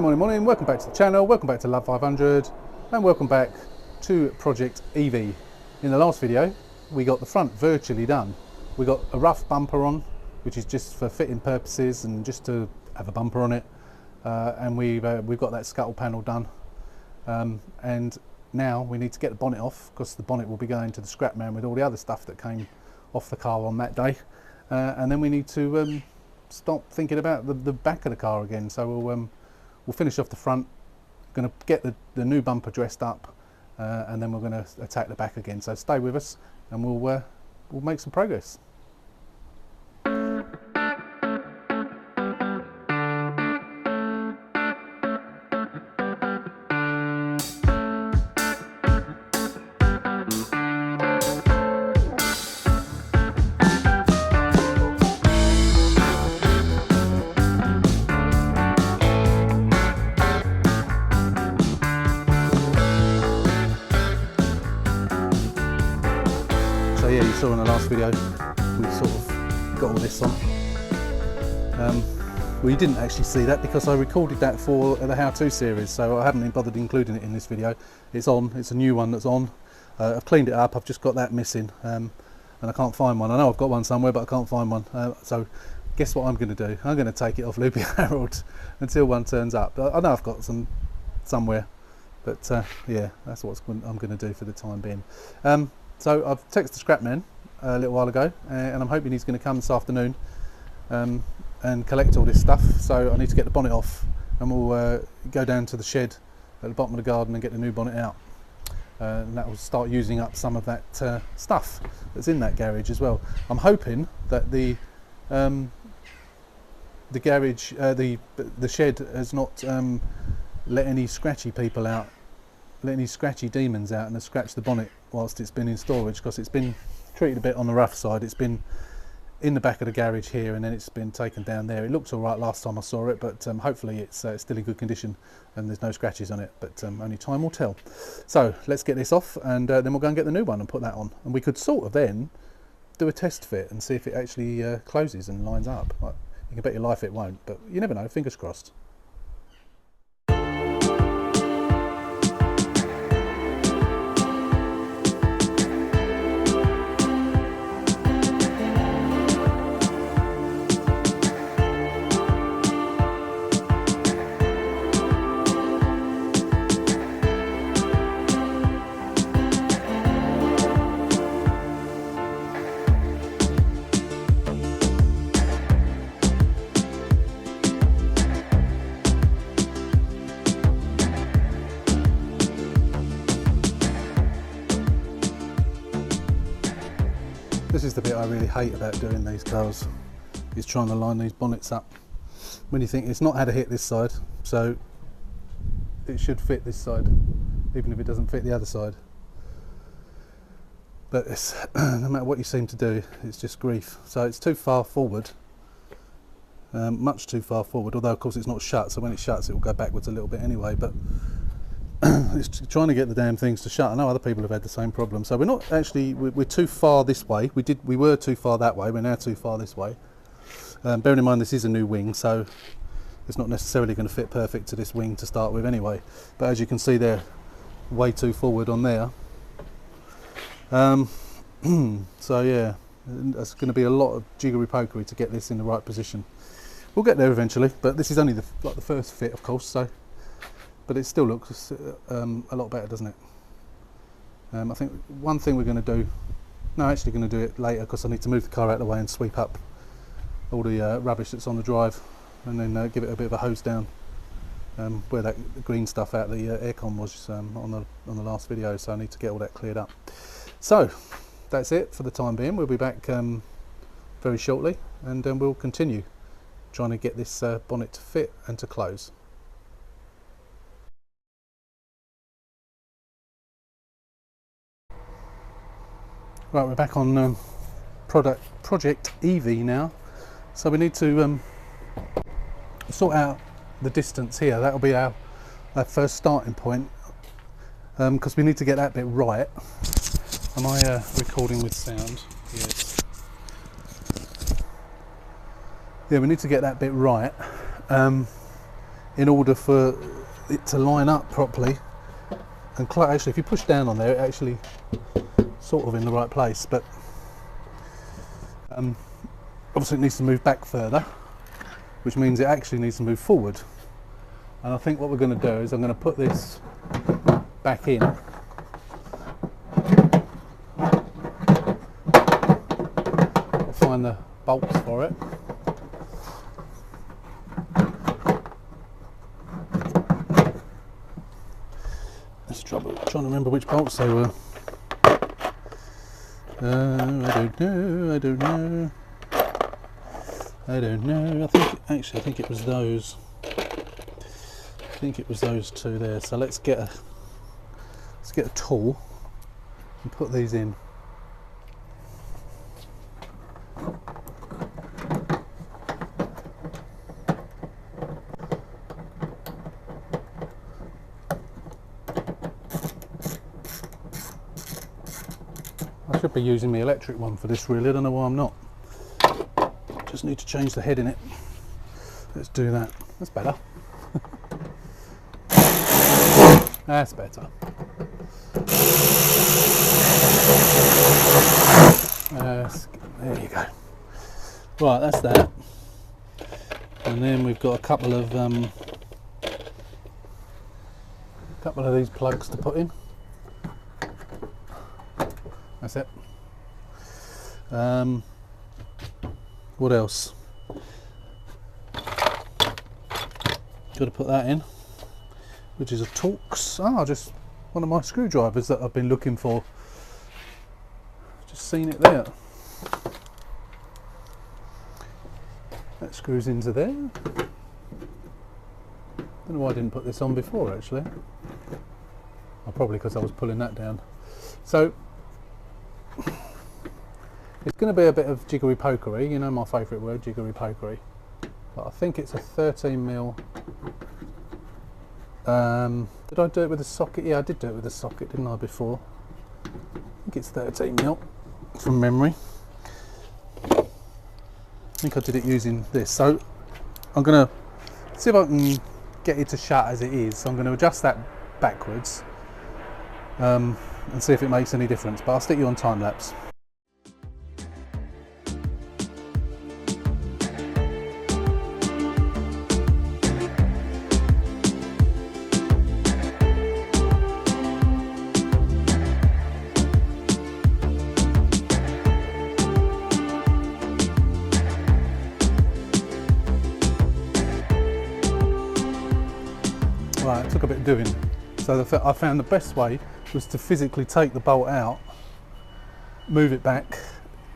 Morning, welcome back to the channel, welcome back to Love 500 and welcome back to Project Evie. In the last video we got the front virtually done. We got a rough bumper on, which is just for fitting purposes and just to have a bumper on it, and we've got that scuttle panel done, and now we need to get the bonnet off because the bonnet will be going to the scrap man with all the other stuff that came off the car on that day, and then we need to start thinking about the back of the car again. So we'll finish off the front, going to get the new bumper dressed up, and then we're going to attack the back again. So stay with us and we'll make some progress. So yeah, you saw in the last video we sort of got all this on. Well, you didn't actually see that because I recorded that for the how-to series, so I haven't bothered including it in this video. It's on, it's a new one that's on. I've cleaned it up, I've just got that missing, and I can't find one. I know I've got one somewhere, but I can't find one. So guess what I'm going to do? I'm going to take it off Loopy Harold until one turns up. I know I've got some somewhere, but yeah, that's what I'm going to do for the time being. So I've texted the scrapman a little while ago, and I'm hoping he's going to come this afternoon and collect all this stuff. So I need to get the bonnet off, and we'll go down to the shed at the bottom of the garden and get the new bonnet out. And that will start using up some of that stuff that's in that garage as well. I'm hoping that the garage, the shed has not let any scratchy people out, let any scratchy demons out and have scratched the bonnet whilst it's been in storage, because it's been treated a bit on the rough side. It's been in the back of the garage here, and then it's been taken down there. It looked all right last time I saw it, but hopefully it's still in good condition and there's no scratches on it, but only time will tell. So let's get this off, and then we'll go and get the new one and put that on, and we could sort of then do a test fit and see if it actually closes and lines up. Like, you can bet your life it won't, but you never know, fingers crossed. This is the bit I really hate about doing these cars, is trying to line these bonnets up. When you think it's not had a hit this side, so it should fit this side, even if it doesn't fit the other side. But it's, no matter what you seem to do, it's just grief. So it's too far forward, much too far forward, although of course it's not shut, so when it shuts it will go backwards a little bit anyway, but it's trying to get the damn things to shut. I know other people have had the same problem. So we're not actually, we're too far this way. We were too far that way, we're now too far this way. Bearing in mind this is a new wing, so it's not necessarily going to fit perfect to this wing to start with anyway. But as you can see, they're way too forward on there. So yeah, it's going to be a lot of jiggery pokery to get this in the right position. We'll get there eventually, but this is only the first fit, of course, so. But it still looks a lot better, doesn't it? I think one thing we're going to do, no, actually going to do it later because I need to move the car out of the way and sweep up all the rubbish that's on the drive, and then give it a bit of a hose down where that green stuff out the aircon was on the last video. So I need to get all that cleared up. So that's it for the time being. We'll be back very shortly, and we'll continue trying to get this bonnet to fit and to close. Right, we're back on Project Evie now. So we need to sort out the distance here. That'll be our first starting point, because we need to get that bit right. Am I recording with sound? Yes. Yeah, we need to get that bit right. in order for it to line up properly. And actually, if you push down on there, it actually sort of in the right place, but obviously it needs to move back further, which means it actually needs to move forward. And I think what we're going to do is I'm going to put this back in. I'll find the bolts for it. Let's trying to remember which bolts they were. I don't know. I think it was those. I think it was those two there. So let's get a tool and put these in. I should be using the electric one for this really, I don't know why I'm not. Just need to change the head in it. Let's do that. That's better. That's better. There you go. Right, that's that. And then we've got a couple of these plugs to put in. That's it. What else? Got to put that in, which is a Torx. Just one of my screwdrivers that I've been looking for. Just seen it there. That screws into there. Don't know why I didn't put this on before actually. Probably because I was pulling that down. So it's going to be a bit of jiggery pokery, you know my favourite word, jiggery pokery. But I think it's a 13mm. Did I do it with a socket? Yeah, I did do it with a socket, didn't I, before? I think it's 13mm from memory. I think I did it using this. So I'm going to see if I can get it to shut as it is. So I'm going to adjust that backwards and see if it makes any difference. But I'll stick you on time lapse. Right, it took a bit of doing. So I found the best way was to physically take the bolt out, move it back.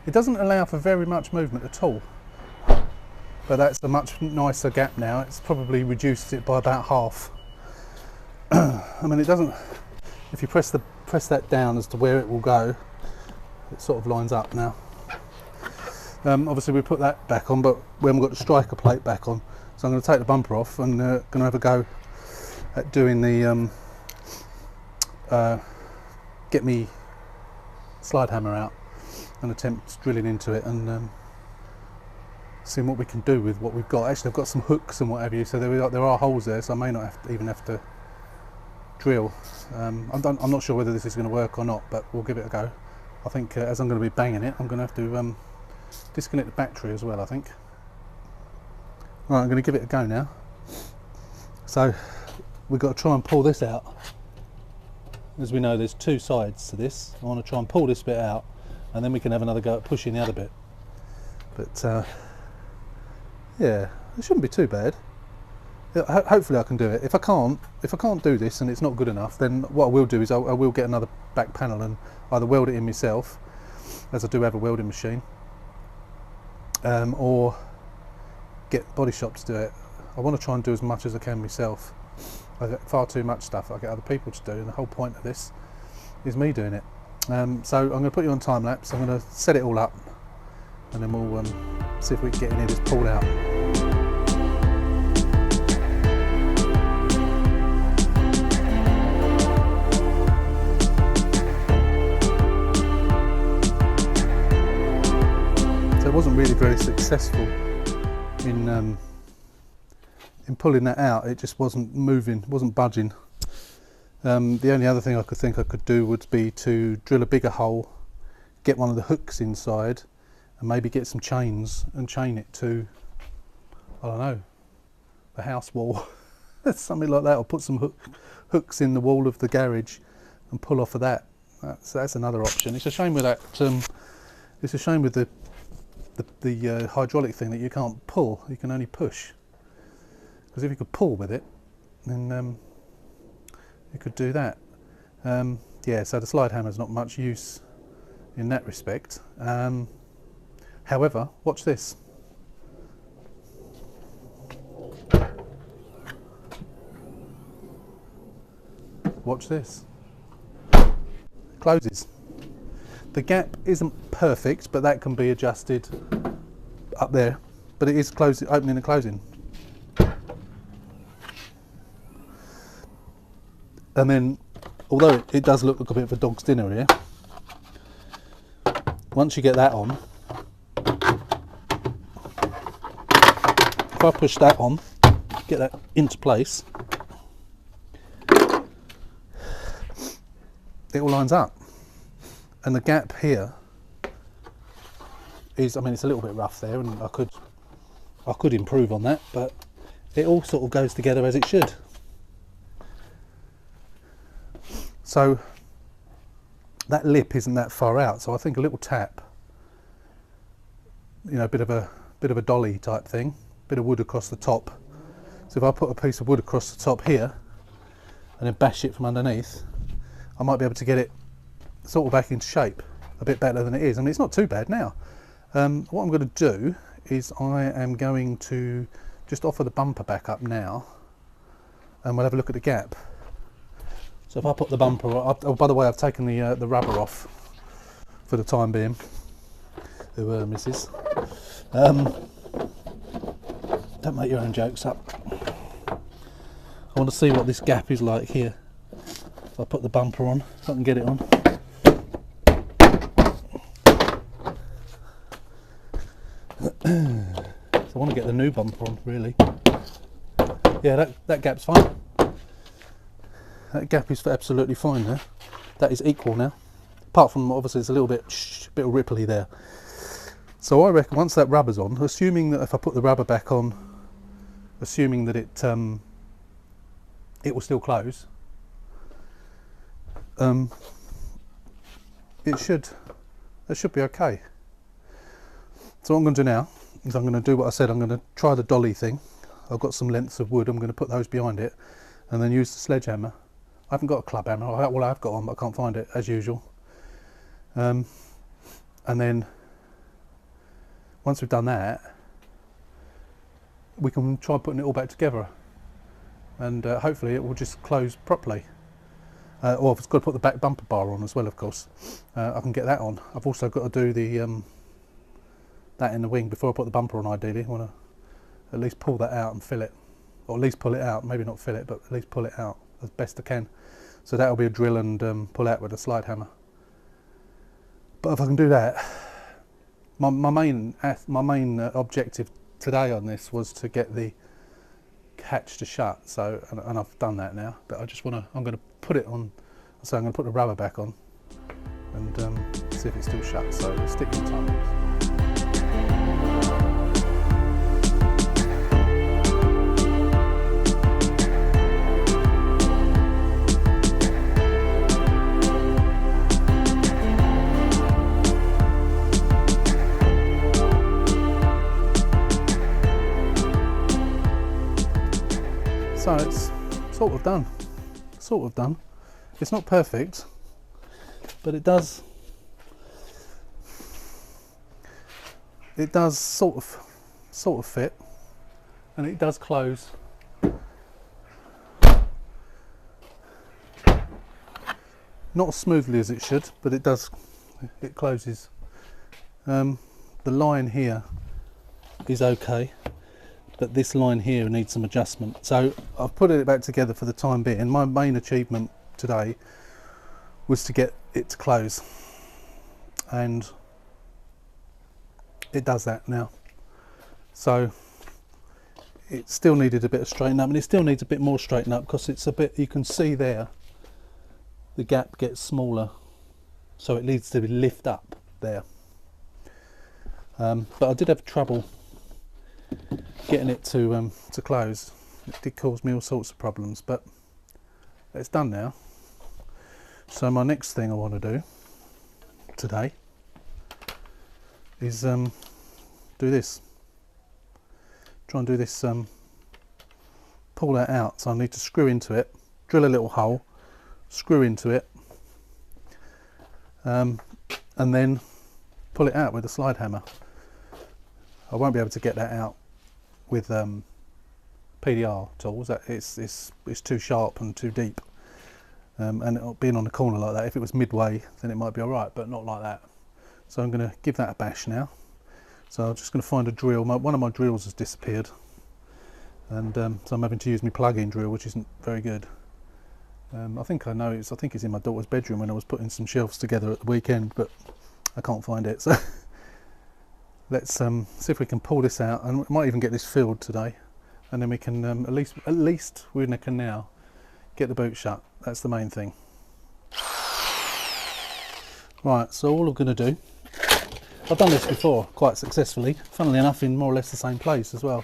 It doesn't allow for very much movement at all, but that's a much nicer gap now. It's probably reduced it by about half. I mean, it doesn't, if you press that down as to where it will go, it sort of lines up now. Obviously we put that back on, but we haven't got the striker plate back on, so I'm going to take the bumper off and going to have a go at doing the get me slide hammer out and attempt drilling into it and seeing what we can do with what we've got. Actually, I've got some hooks and what have you, so there are holes there, so I may not even have to drill. I'm not sure whether this is going to work or not, but we'll give it a go. I think as I'm going to be banging it, I'm going to have to disconnect the battery as well, I think. Right, I'm going to give it a go now. So we've got to try and pull this out. As we know, there's two sides to this. I want to try and pull this bit out, and then we can have another go at pushing the other bit. But yeah, it shouldn't be too bad. Hopefully I can do it. If I can't do this and it's not good enough, then what I will do is I will get another back panel and either weld it in myself, as I do have a welding machine, or get the body shop to do it. I want to try and do as much as I can myself. I've got far too much stuff I get other people to do, and the whole point of this is me doing it. So I'm going to put you on time lapse. I'm going to set it all up, and then we'll see if we can get any of this pulled out. So it wasn't really very successful in in pulling that out, it just wasn't moving, wasn't budging. The only other thing I could think I could do would be to drill a bigger hole, get one of the hooks inside, and maybe get some chains and chain it to, I don't know, the house wall, something like that, or put some hooks in the wall of the garage and pull off of that. That's another option. It's a shame with that. It's a shame with the hydraulic thing that you can't pull. You can only push. Because if you could pull with it, then you could do that. Yeah, so the slide hammer's not much use in that respect. However, watch this. Watch this. Closes. The gap isn't perfect, but that can be adjusted up there. But it is closing, opening and closing. And then, although it does look like a bit of a dog's dinner here, once you get that on, if I push that on, get that into place, it all lines up. And the gap here is, I mean, it's a little bit rough there, and I could improve on that, but it all sort of goes together as it should. So that lip isn't that far out, so I think a little tap, you know, a bit of a dolly type thing, bit of wood across the top. So if I put a piece of wood across the top here and then bash it from underneath, I might be able to get it sort of back into shape a bit better than it is. I mean, it's not too bad now. What I'm going to do is I am going to just offer the bumper back up now, and we'll have a look at the gap. So if I put the bumper up, oh, by the way, I've taken the rubber off for the time being. Missus. Don't make your own jokes up. I want to see what this gap is like here. If I put the bumper on, if I can get it on. So I want to get the new bumper on, really. Yeah, that gap's fine. That gap is absolutely fine there. That is equal now. Apart from, obviously, it's a little bit of ripply there. So I reckon once that rubber's on, assuming that if I put the rubber back on, assuming that it will still close, it should be okay. So what I'm going to do now is I'm going to do what I said. I'm going to try the dolly thing. I've got some lengths of wood. I'm going to put those behind it, and then use the sledgehammer. I haven't got a club hammer. Well, I've got one, but I can't find it as usual. And then once we've done that, we can try putting it all back together, and hopefully it will just close properly. Or I've got to put the back bumper bar on as well, of course. I can get that on. I've also got to do the that in the wing before I put the bumper on. Ideally, I want to at least pull that out and fill it, or at least pull it out. Maybe not fill it, but at least pull it out as best I can. So that'll be a drill and pull out with a slide hammer. But if I can do that, my main objective today on this was to get the hatch to shut. So and I've done that now. But I just want to. I'm going to put it on. So I'm going to put the rubber back on and see if it's still shut. So stick in time. So it's sort of done. It's not perfect, but it does sort of fit, and it does close. Not as smoothly as it should, but it closes. The line here is okay, but this line here needs some adjustment. So I've put it back together for the time being. My main achievement today was to get it to close, and it does that now. So it still needed a bit of straightening up, and it still needs a bit more straightening up because it's a bit, you can see there the gap gets smaller, so it needs to be lift up there. But I did have trouble getting it to close. It did cause me all sorts of problems, but it's done now. So my next thing I want to do today is do this. Try and do this, pull that out. So I need to screw into it, drill a little hole, screw into it, and then pull it out with a slide hammer. I won't be able to get that out with PDR tools. It's too sharp and too deep, and being on the corner like that, if it was midway then it might be alright, but not like that. So I'm going to give that a bash now. So I'm just going to find a drill. One of my drills has disappeared, and so I'm having to use my plug-in drill, which isn't very good. I think it's in my daughter's bedroom when I was putting some shelves together at the weekend, but I can't find it. So let's see if we can pull this out, and we might even get this filled today, and then we can at least we're in a canal, get the boot shut. That's the main thing. Right, so all I'm going to do, I've done this before quite successfully, funnily enough in more or less the same place as well.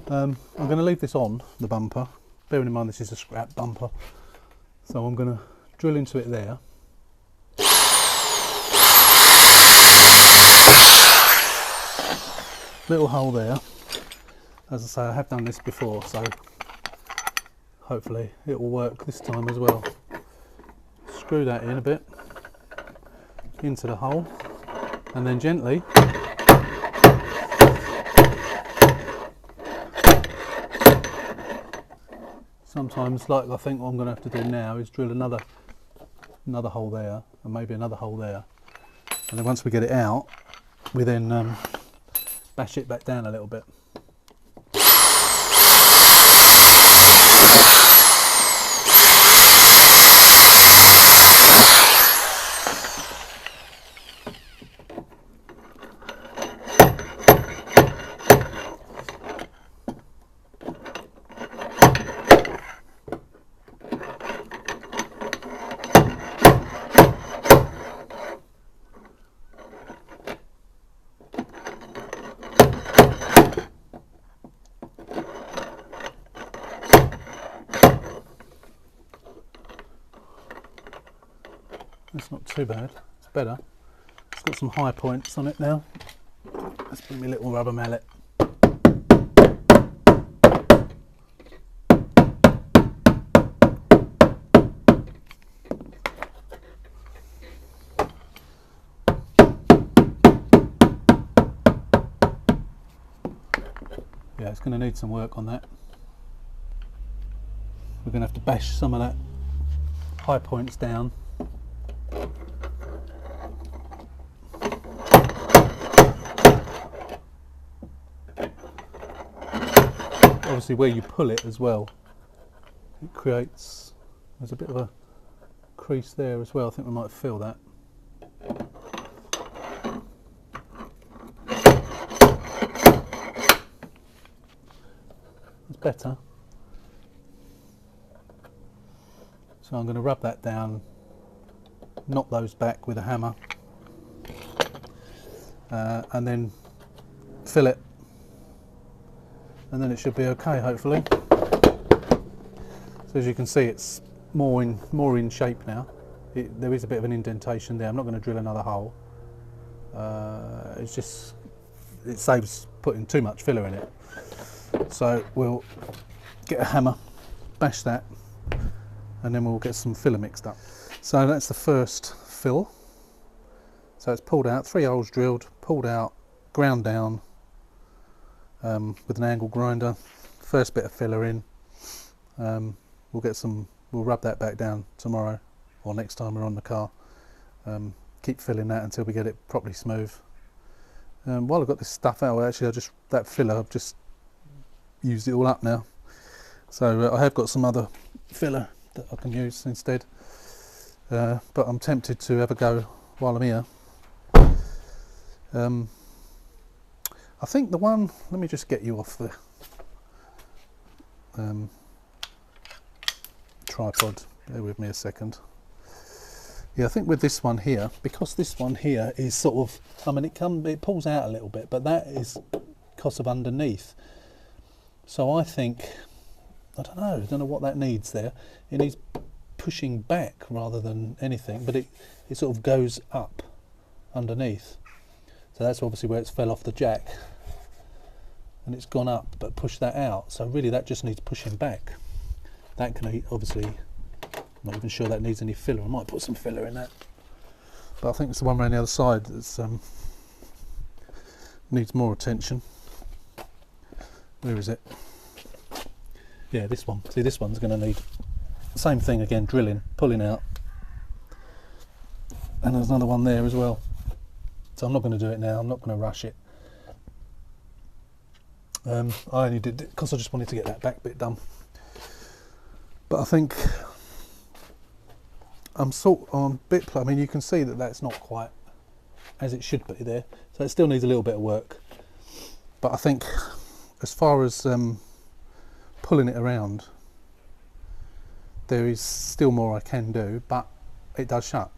I'm going to leave this on the bumper, bearing in mind this is a scrap bumper, so I'm going to drill into it there. Little hole there. As I say, I have done this before, so hopefully it will work this time as well. Screw that in a bit into the hole, and then gently sometimes, like I think what I'm going to have to do now is drill another hole there, and maybe another hole there, and then once we get it out, we then bash it back down a little bit. That's not too bad, it's better. It's got some high points on it now. Let's put my little rubber mallet. Yeah, it's going to need some work on that. We're going to have to bash some of that high points down. Obviously where you pull it as well, it creates, there's a bit of a crease there as well. I think we might fill that. It's better. So I'm going to rub that down, knock those back with a hammer, and then fill it. And then it should be okay, hopefully. So as you can see, it's more in shape now. There is a bit of an indentation there. I'm not going to drill another hole. It saves putting too much filler in it. So we'll get a hammer, bash that, and then we'll get some filler mixed up. So that's the first fill. So it's pulled out, 3 holes drilled, pulled out, ground down, with an angle grinder. First bit of filler in. We'll rub that back down tomorrow or next time we're on the car. Keep filling that until we get it properly smooth. While I've got this stuff out, actually that filler, I've just used it all up now. So I have got some other filler that I can use instead. But I'm tempted to have a go while I'm here. I think the one, let me just get you off the tripod. Bear with me a second. Yeah, I think with this one here, because this one here is sort of, I mean, it pulls out a little bit, but that is because of underneath. So I think, I don't know what that needs there. It needs pushing back rather than anything, but it sort of goes up underneath. So that's obviously where it's fell off the jack, and it's gone up, but push that out. So really that just needs pushing back. That can obviously, I'm not even sure that needs any filler. I might put some filler in that. But I think it's the one around the other side that's needs more attention. Where is it? Yeah, this one. See, this one's going to need the same thing again, drilling, pulling out. And there's another one there as well. So I'm not going to do it now. I'm not going to rush it. I only did it because I just wanted to get that back bit done. But I think I'm a bit, I mean, you can see that that's not quite as it should be there. So it still needs a little bit of work. But I think as far as pulling it around, there is still more I can do, but it does shut.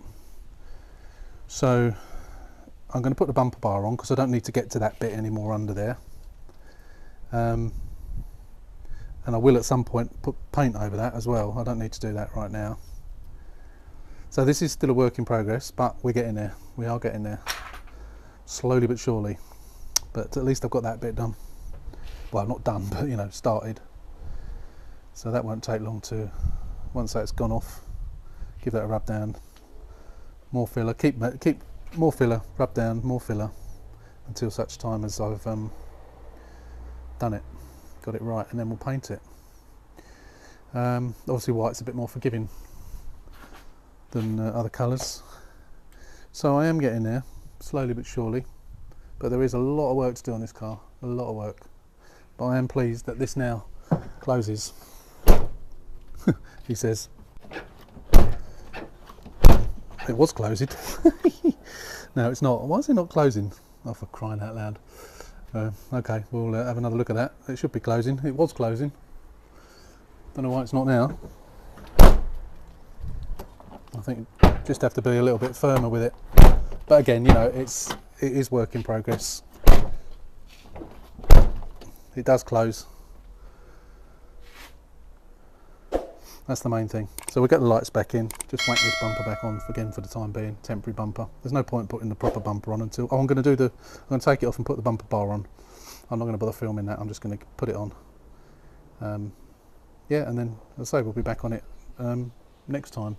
So I'm going to put the bumper bar on because I don't need to get to that bit anymore under there. And I will at some point put paint over that as well. I don't need to do that right now. So this is still a work in progress, but we're getting there. We are getting there. Slowly but surely. But at least I've got that bit done. Well, not done, but you know, started. So that won't take long to, once that's gone off, give that a rub down. More filler, keep more filler, rub down, more filler, until such time as I've done it, got it right, and then we'll paint it. Obviously white's a bit more forgiving than other colours. So I am getting there, slowly but surely, but there is a lot of work to do on this car, a lot of work. But I am pleased that this now closes. He says. It was closing. No, it's not. Why is it not closing? Oh, for crying out loud. Okay, we'll have another look at that. It should be closing. It was closing. Don't know why it's not now. I think just have to be a little bit firmer with it. But again, you know, it is work in progress. It does close. That's the main thing. So we'll get the lights back in, just whack this bumper back on again for the time being, temporary bumper. There's no point putting the proper bumper on until, I'm going to take it off and put the bumper bar on. I'm not going to bother filming that, I'm just going to put it on. Yeah, and then, as I say, we'll be back on it next time.